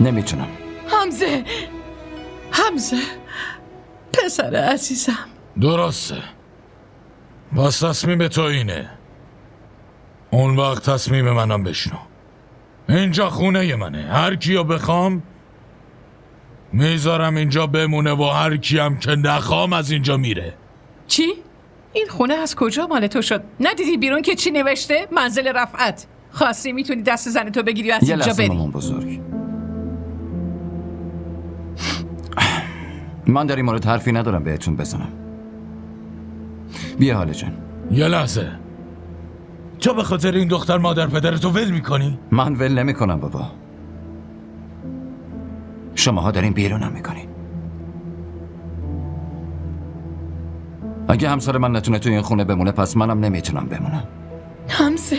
نمیتونم. حمزه پسر عزیزم. درسته. پس تصمیم تو اینه. اون وقت تصمیم منم بشنو. اینجا خونه منه. هر کیو بخوام میذارم اینجا بمونه و هر کیم که نخوام از اینجا میره. چی؟ این خونه از کجا مال تو شد؟ ندیدی بیرون که چی نوشته؟ منزل رفعت. خواستی میتونی دست زن تو بگیری و از یه اینجا لحظه بری. مامان بزرگ، من در این مورد حرفی ندارم بهتون بزنم. بیا حاله جان. یه لحظه. تو به خاطر این دختر مادر پدرتو ول میکنی؟ من ول نمی کنم بابا. شماها دارین بیرونم میکنین. اگه همسر من نتونه توی این خونه بمونه پس منم نمیتونم بمونم. حمزه